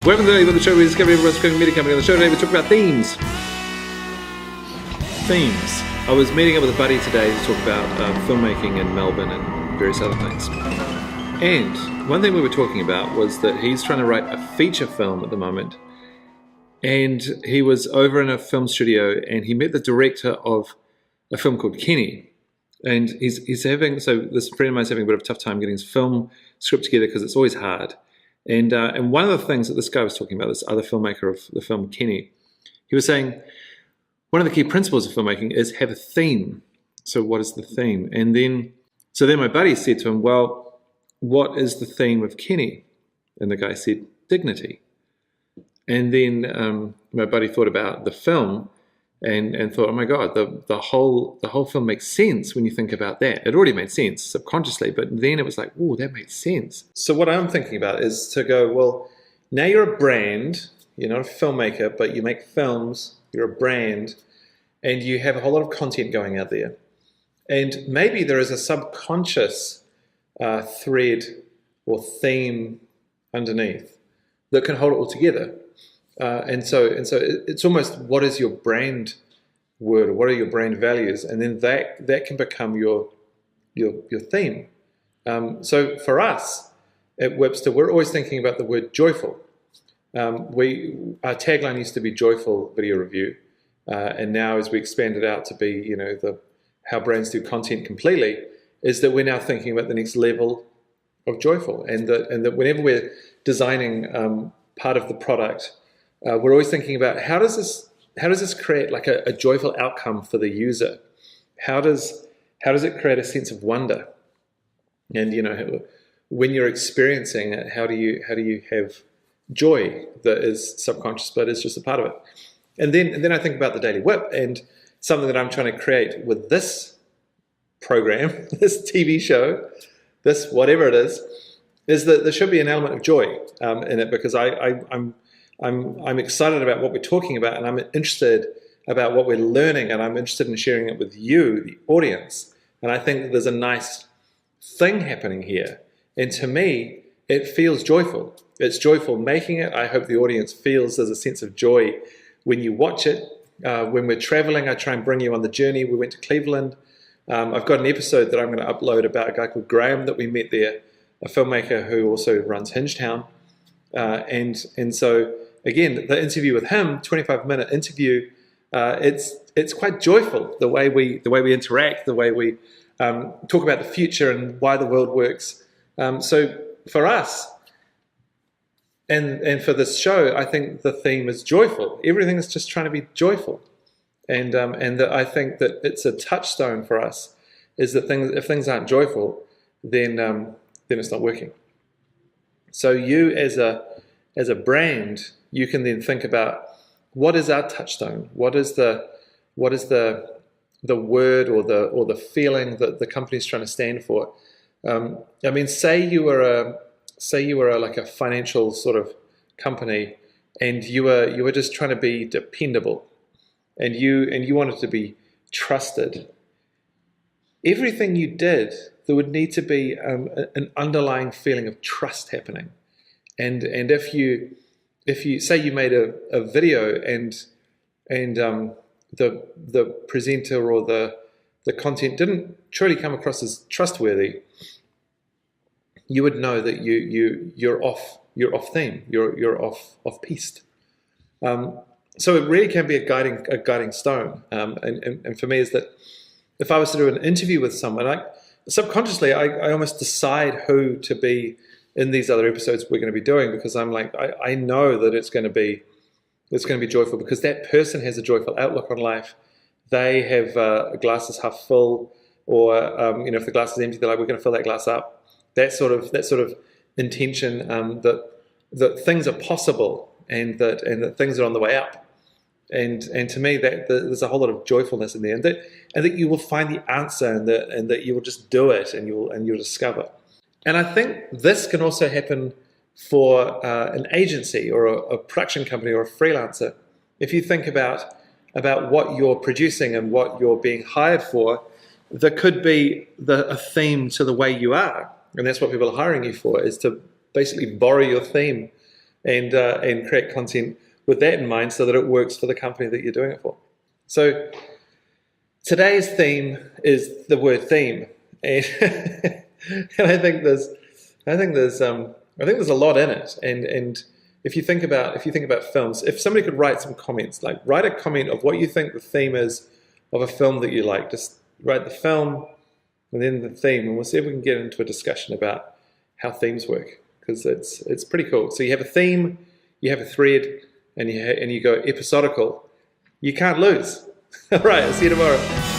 Welcome to Daily WIP, the show where we discover everyone's creating media company. On the show today we talk about themes. I was meeting up with a buddy today to talk about filmmaking in Melbourne and various other things. And one thing we were talking about was that he's trying to write a feature film at the moment. And he was over in a film studio and he met the director of a film called Kenny. And he's having, so this friend of mine's having a bit of a tough time getting his film script together because it's always hard. And one of the things that this guy was talking about, this other filmmaker of the film, Kenny, he was saying one of the key principles of filmmaking is have a theme. So what is the theme? And then my buddy said to him, well, what is the theme of Kenny? And the guy said, dignity. And then my buddy thought about the film and thought, oh my God, the whole film makes sense when you think about that. It already made sense subconsciously, but then it was like, oh, that makes sense. So what I'm thinking about is to go, well, now you're a brand, you're not a filmmaker, but you make films, you're a brand, and you have a whole lot of content going out there. And maybe there is a subconscious thread or theme underneath that can hold it all together. And so it's almost, what is your brand word, or what are your brand values, and then that can become your theme. So for us at Webster, we're always thinking about the word joyful. Our tagline used to be joyful video review, and now as we expand it out to be, how brands do content completely, is that we're now thinking about the next level of joyful, and that whenever we're designing part of the product. We're always thinking about how does this create like a joyful outcome for the user? How does it create a sense of wonder? And when you're experiencing it, how do you have joy that is subconscious but is just a part of it? And then I think about the Daily WIP and something that I'm trying to create with this program, this TV show, this whatever it is that there should be an element of joy in it, because I'm excited about what we're talking about, and I'm interested about what we're learning, and I'm interested in sharing it with you, the audience. And I think that there's a nice thing happening here. And to me, it feels joyful. It's joyful making it. I hope the audience feels there's a sense of joy when you watch it. When we're traveling, I try and bring you on the journey. We went to Cleveland. I've got an episode that I'm going to upload about a guy called Graham that we met there, a filmmaker who also runs Hingetown. And so again, the interview with him, 25-minute interview, it's quite joyful the way we interact, the way we talk about the future and why the world works. So for us and for this show, I think the theme is joyful. Everything is just trying to be joyful, and that I think that it's a touchstone for us. Is that if things aren't joyful, then it's not working. So you as a brand, you can then think about what is our touchstone? What is the word or the feeling that the company's trying to stand for? I mean, say you were like a financial sort of company, and you were just trying to be dependable, and you wanted to be trusted. Everything you did, there would need to be an underlying feeling of trust happening. And if you say you made a video and the presenter or the content didn't truly come across as trustworthy, you would know that you're off theme, you're off piste. So it really can be a guiding stone. And for me is that if I was to do an interview with someone, subconsciously I almost decide who to be in these other episodes we're going to be doing, because I'm like, I know that it's going to be joyful, because that person has a joyful outlook on life. They have a glass is half full, or if the glass is empty, they're like, we're going to fill that glass up. That sort of intention that things are possible and that things are on the way up. And to me, that there's a whole lot of joyfulness in there, and that you will find the answer, and that you will just do it, and you'll discover. And I think this can also happen for an agency or a production company or a freelancer. If you think about what you're producing and what you're being hired for, there could be a theme to the way you are. And that's what people are hiring you for, is to basically borrow your theme and create content with that in mind so that it works for the company that you're doing it for. So today's theme is the word theme, and, and I think there's a lot in it. And if you think about films, if somebody could write some comments, like write a comment of what you think the theme is of a film that you like. Just write the film and then the theme, and we'll see if we can get into a discussion about how themes work, because it's pretty cool. So you have a theme, you have a thread, and you go episodical. You can't lose. All right, I'll see you tomorrow.